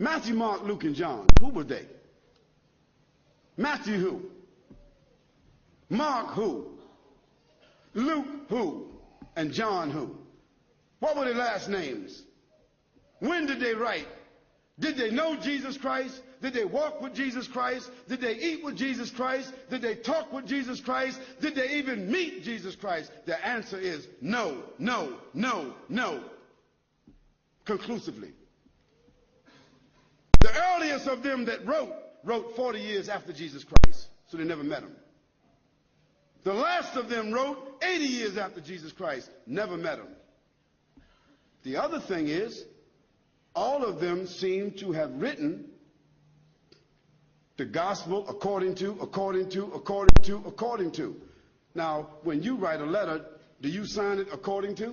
Matthew, Mark, Luke, and John. Who were they? Matthew who? Mark who? Luke who? And John who? What were their last names? When did they write? Did they know Jesus Christ? Did they walk with Jesus Christ? Did they eat with Jesus Christ? Did they talk with Jesus Christ? Did they even meet Jesus Christ? The answer is no, no, no, no. Conclusively. The earliest of them that wrote 40 years after Jesus Christ, so they never met him. The last of them wrote 80 years after Jesus Christ, never met him. The other thing is, all of them seem to have written the gospel according to. Now, when you write a letter, do you sign it according to?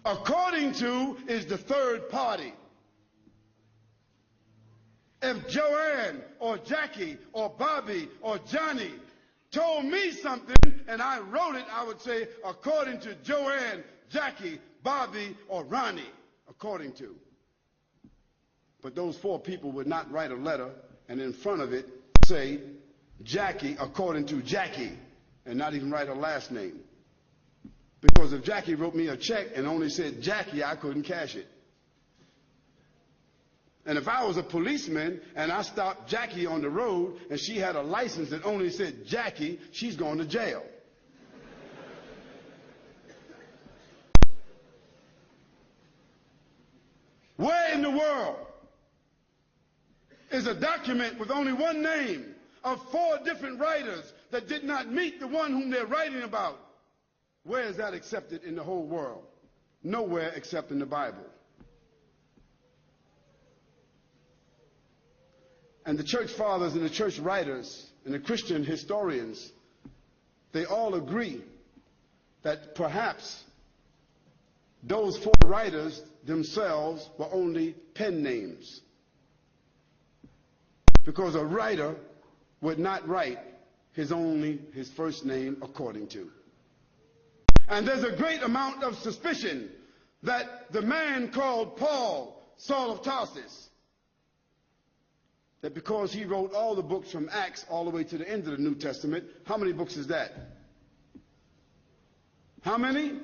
According to is the third party. If Joanne or Jackie or Bobby or Johnny told me something and I wrote it, I would say according to Joanne, Jackie, Bobby, or Ronnie, according to. But those four people would not write a letter and in front of it say Jackie according to Jackie and not even write her last name. Because if Jackie wrote me a check and only said Jackie, I couldn't cash it. And if I was a policeman and I stopped Jackie on the road and she had a license that only said Jackie, she's going to jail. Where in the world is a document with only one name of four different writers that did not meet the one whom they're writing about? Where is that accepted in the whole world? Nowhere except in the Bible. And the church fathers and the church writers and the Christian historians, they all agree that perhaps those four writers themselves were only pen names. Because a writer would not write his first name according to. And there's a great amount of suspicion that the man called Paul, Saul of Tarsus, that because he wrote all the books from Acts all the way to the end of the New Testament, how many books is that? How many?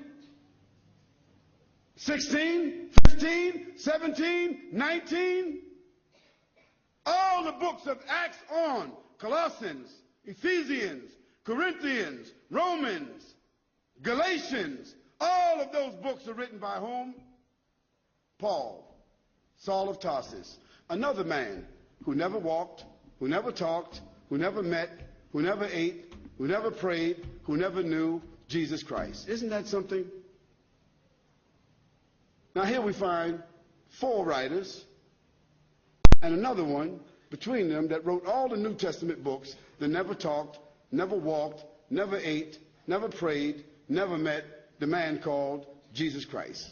16, 15, 17, 19? All the books of Acts on, Colossians, Ephesians, Corinthians, Romans, Galatians, all of those books are written by whom? Paul, Saul of Tarsus, another man who never walked, who never talked, who never met, who never ate, who never prayed, who never knew Jesus Christ. Isn't that something? Now here we find four writers and another one between them that wrote all the New Testament books that never talked, never walked, never ate, never prayed, never met the man called Jesus Christ.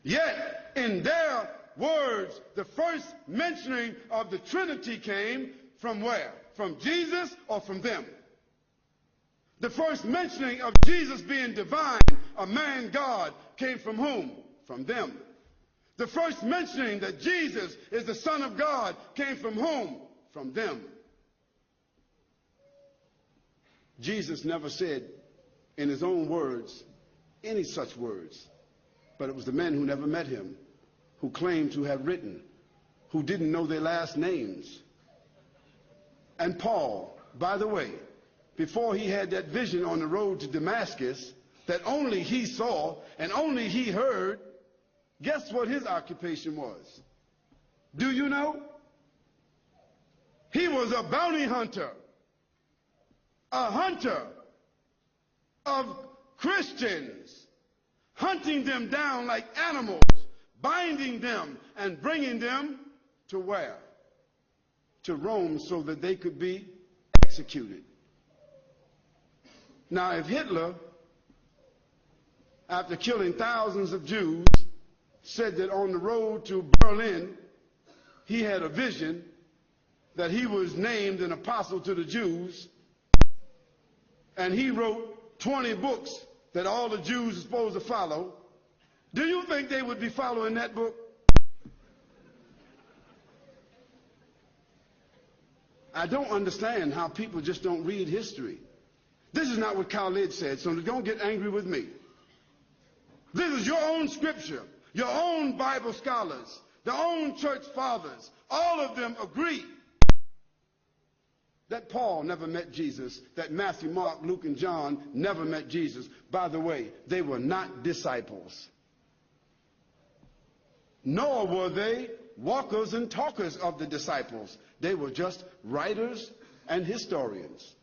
Yet in their words, the first mentioning of the Trinity came from where? From Jesus or from them? The first mentioning of Jesus being divine, a man God, came from whom? From them. The first mentioning that Jesus is the Son of God came from whom? From them. Jesus never said in his own words any such words, but it was the men who never met him, who claimed to have written, who didn't know their last names. And Paul, by the way, before he had that vision on the road to Damascus that only he saw and only he heard, guess what his occupation was? Do you know? He was a bounty hunter, a hunter of Christians, hunting them down like animals, binding them and bringing them to where? To Rome, so that they could be executed. Now, if Hitler, after killing thousands of Jews, said that on the road to Berlin, he had a vision that he was named an apostle to the Jews, and he wrote 20 books that all the Jews are supposed to follow, Do you think they would be following that book? I don't understand how people just don't read history. This is not what Khalid said, so don't get angry with me. This is your own scripture, your own Bible scholars, their own church fathers. All of them agree that Paul never met Jesus, that Matthew, Mark, Luke, and John never met Jesus. By the way, they were not disciples. Nor were they walkers and talkers of the disciples. They were just writers and historians.